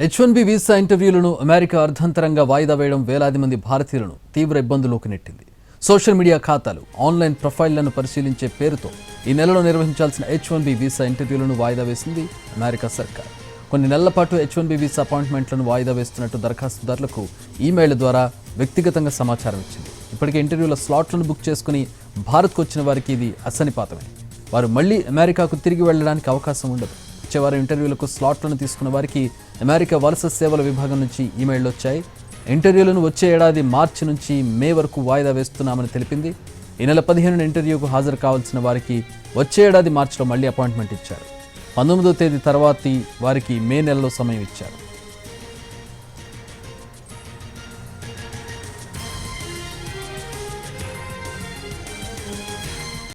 H1B visa ఇంటర్వ్యూలను America అర్ధంతరంగా వాయిదా వేయడం వేలాది మంది భారతీయులను తీవ్ర ఇబ్బందుల్లోకి నెట్టింది. సోషల్ మీడియా ఖాతాలు, ఆన్లైన్ ప్రొఫైళ్లను పరిశీలించే పేరుతో ఈ నెలలో నిర్వహించాల్సిన H1B వీసా ఇంటర్వ్యూలను వాయిదా వేసింది అమెరికా సర్కార్. కొన్ని నెలల పాటు H1B వీసా అపాయింట్మెంట్లను వాయిదా వేస్తున్నట్టు దరఖాస్తుదారులకు ఈమెయిల్ ద్వారా వ్యక్తిగతంగా సమాచారం ఇచ్చింది. ఇప్పటికే ఇంటర్వ్యూల స్లాట్లను బుక్ చేసుకుని భారత్కు వచ్చిన వారికి ఇది అసనిపాతమే. వారు మళ్లీ అమెరికాకు తిరిగి వెళ్లడానికి అవకాశం ఉండదు. వచ్చేవారు ఇంటర్వ్యూలకు స్లాట్లను తీసుకున్న వారికి అమెరికా వలస సేవల విభాగం నుంచి ఈమెయిల్లు వచ్చాయి. ఇంటర్వ్యూలను వచ్చే ఏడాది మార్చి నుంచి మే వరకు వాయిదా వేస్తున్నామని తెలిపింది. ఈ నెల 15న ఇంటర్వ్యూకు హాజరు కావాల్సిన వారికి వచ్చే ఏడాది మార్చిలో మళ్లీ అపాయింట్మెంట్ ఇచ్చారు. 19వ తేదీ తర్వాతి వారికి మే నెలలో సమయం ఇచ్చారు.